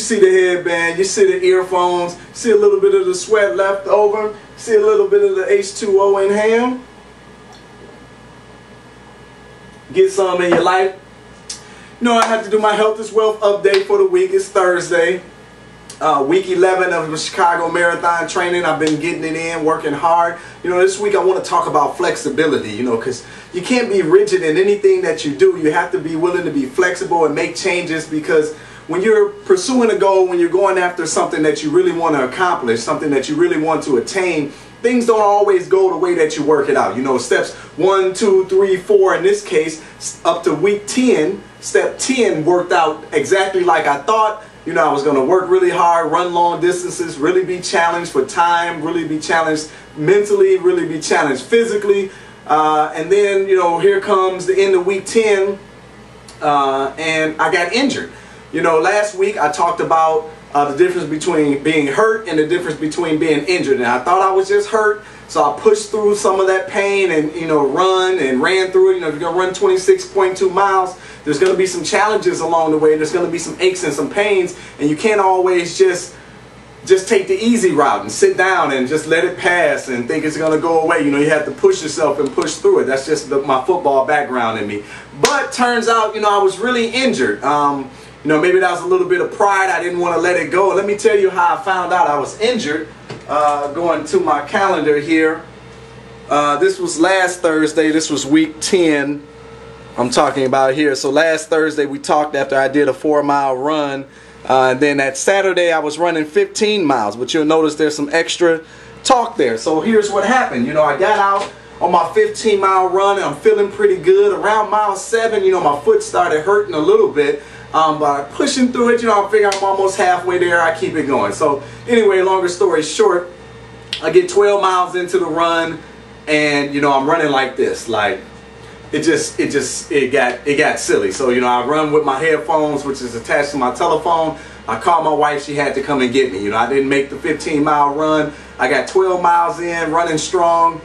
see the headband, you see the earphones, see a little bit of the sweat left over, see a little bit of the H2O inhale. Get some in your life. You know, I have to do my Health is Wealth update for the week. It's Thursday. Week 11 of the Chicago Marathon training. I've been getting it in, working hard. You know, this week I want to talk about flexibility, you know, because you can't be rigid in anything that you do. You have to be willing to be flexible and make changes, because when you're pursuing a goal, when you're going after something that you really want to accomplish, something that you really want to attain, things don't always go the way that you work it out. You know, steps 1, 2, 3, 4, in this case, up to week 10, step 10 worked out exactly like I thought. You know, I was going to work really hard, run long distances, really be challenged for time, really be challenged mentally, really be challenged physically. And then, you know, here comes the end of week 10, and I got injured. You know, last week I talked about the difference between being hurt and the difference between being injured. And I thought I was just hurt, so I pushed through some of that pain and, you know, ran through it. You know, if you're going to run 26.2 miles, there's going to be some challenges along the way. There's going to be some aches and some pains, and you can't always just take the easy route and sit down and just let it pass and think it's going to go away. You know, you have to push yourself and push through it. That's just my football background in me. But turns out, you know, I was really injured. You know, maybe that was a little bit of pride. I didn't want to let it go. Let me tell you how I found out I was injured. Going to my calendar here. This was last Thursday. This was week 10 I'm talking about here. So last Thursday we talked after I did a 4-mile run. And then that Saturday I was running 15 miles. But you'll notice there's some extra talk there. So here's what happened. You know, I got out on my 15-mile run and I'm feeling pretty good. Around mile 7, you know, my foot started hurting a little bit. But pushing through it, you know, I figure I'm almost halfway there. I keep it going. So anyway, longer story short, I get 12 miles into the run, and you know, I'm running like this. Like it got silly. So you know, I run with my headphones, which is attached to my telephone. I called my wife. She had to come and get me. You know, I didn't make the 15-mile run. I got 12 miles in, running strong,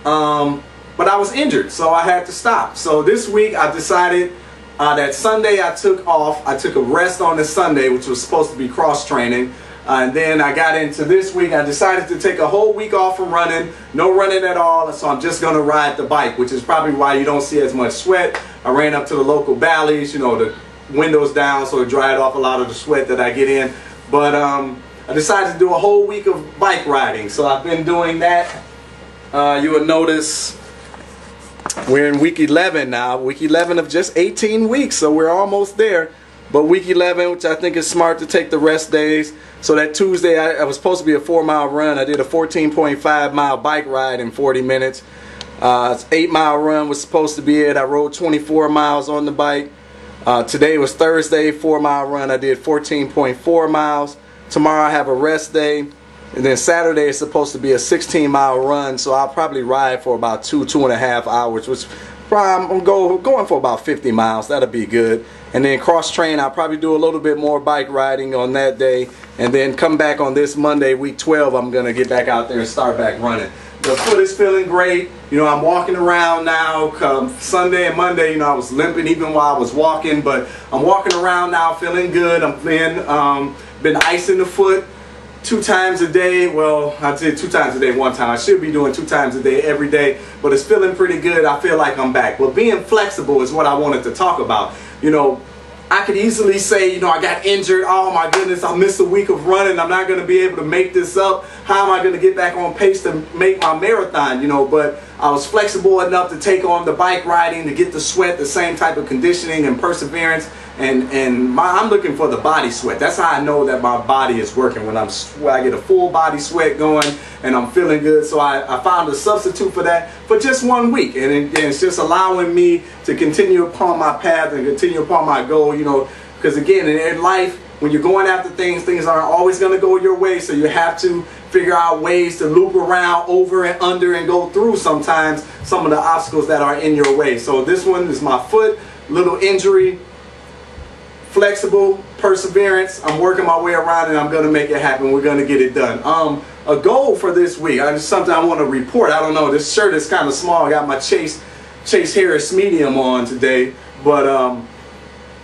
but I was injured, so I had to stop. So this week I decided. That Sunday I took off. I took a rest on the Sunday, which was supposed to be cross training. And then I got into this week. I decided to take a whole week off from running. No running at all. So I'm just going to ride the bike, which is probably why you don't see as much sweat. I ran up to the local Bally's, you know, the windows down, so it dried off a lot of the sweat that I get in. But I decided to do a whole week of bike riding. So I've been doing that. You will notice we're in week 11 now, week 11 of just 18 weeks, so we're almost there. But week 11, which I think is smart to take the rest days. So that Tuesday, I was supposed to be a 4-mile run. I did a 14.5-mile bike ride in 40 minutes. 8-mile run was supposed to be it. I rode 24 miles on the bike. Today was Thursday, 4-mile run. I did 14.4 miles. Tomorrow I have a rest day. And then Saturday is supposed to be a 16-mile run, so I'll probably ride for about 2.5 hours, which I'm going for about 50 miles. That'll be good. And then cross train, I'll probably do a little bit more bike riding on that day. And then come back on this Monday, week 12, I'm going to get back out there and start back running. The foot is feeling great. You know, I'm walking around now. Sunday and Monday, you know, I was limping even while I was walking, but I'm walking around now feeling good. I'm been icing the foot 2 times a day. Well, I'd say 2 times a day, 1 time. I should be doing 2 times a day every day, but it's feeling pretty good. I feel like I'm back. But being flexible is what I wanted to talk about. You know, I could easily say, you know, I got injured. Oh my goodness, I missed a week of running. I'm not going to be able to make this up. How am I going to get back on pace to make my marathon? You know, but I was flexible enough to take on the bike riding, to get the sweat, the same type of conditioning and perseverance. And I'm looking for the body sweat. That's how I know that my body is working, when I get a full body sweat going and I'm feeling good. So I found a substitute for that for just 1 week, and it's just allowing me to continue upon my path and continue upon my goal. You know, because again, in life, when you're going after things aren't always going to go your way. So you have to figure out ways to loop around, over and under, and go through sometimes some of the obstacles that are in your way. So this one is my foot, little injury. Flexible, perseverance. I'm working my way around, and I'm going to make it happen. We're going to get it done. A goal for this week, something I want to report. I don't know, this shirt is kind of small. I got my Chase Harris medium on today, but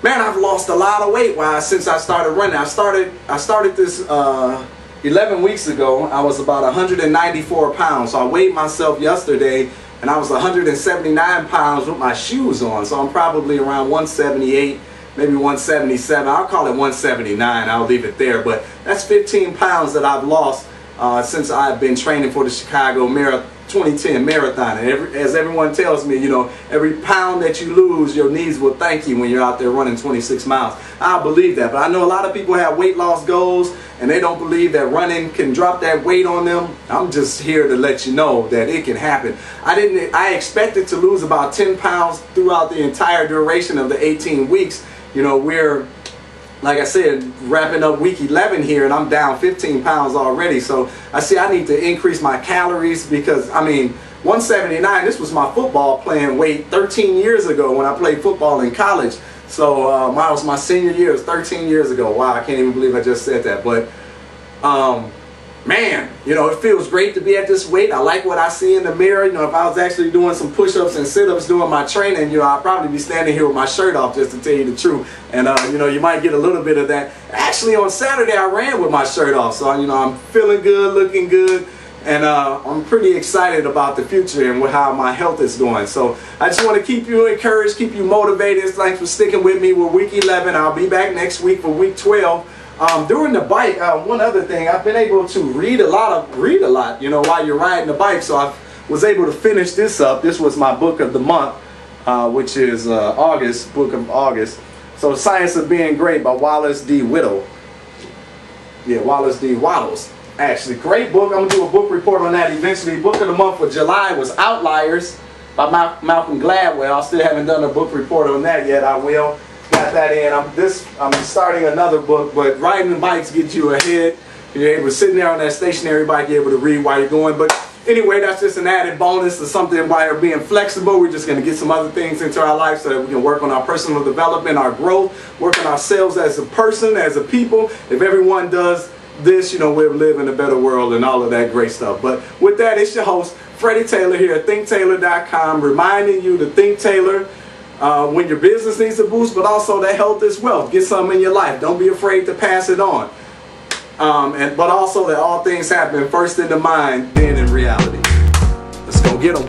man, I've lost a lot of weight since I started running. I started this 11 weeks ago. I was about 194 pounds. So I weighed myself yesterday, and I was 179 pounds with my shoes on. So I'm probably around 178, maybe 177. I'll call it 179. I'll leave it there. But that's 15 pounds that I've lost since I've been training for the Chicago 2010 Marathon. And as everyone tells me, you know, every pound that you lose, your knees will thank you when you're out there running 26 miles. I believe that. But I know a lot of people have weight loss goals, and they don't believe that running can drop that weight on them. I'm just here to let you know that it can happen. I expected to lose about 10 pounds throughout the entire duration of the 18 weeks. You know, we're, like I said, wrapping up week 11 here, and I'm down 15 pounds already. So I see I need to increase my calories, because, I mean, 179, this was my football playing weight 13 years ago when I played football in college. So that was my senior year. It was 13 years ago. Wow, I can't even believe I just said that. But, man, you know, it feels great to be at this weight. I like what I see in the mirror. You know, if I was actually doing some push-ups and sit-ups doing my training, you know, I'd probably be standing here with my shirt off, just to tell you the truth. And, you know, you might get a little bit of that. Actually, on Saturday, I ran with my shirt off. So, you know, I'm feeling good, looking good. And I'm pretty excited about the future and how my health is going. So I just want to keep you encouraged, keep you motivated. Thanks for sticking with me with week 11. I'll be back next week for week 12. During the bike, one other thing, I've been able to read a lot, you know, while you're riding the bike. So I was able to finish this up. This was my book of the month, which is August, book of August. So Science of Being Great by Wallace D. Whittle. Yeah, Wallace D. Wattles. Actually, great book. I'm going to do a book report on that eventually. Book of the month for July was Outliers by Malcolm Gladwell. I still haven't done a book report on that yet. I will. Got that in. I'm starting another book, but riding bikes gets you ahead. You're able to sit there on that stationary bike, you're able to read while you're going. But anyway, that's just an added bonus to something while you're being flexible. We're just going to get some other things into our life so that we can work on our personal development, our growth, work on ourselves as a person, as a people. If everyone does this, you know, we'll live in a better world and all of that great stuff. But with that, it's your host, Freddie Taylor here at ThinkTaylor.com, reminding you to think Taylor when your business needs a boost, but also that health is wealth. Get something in your life. Don't be afraid to pass it on. But also that all things happen first in the mind, then in reality. Let's go get them.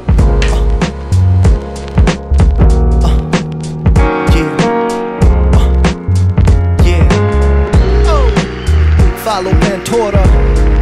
Follow Mentora.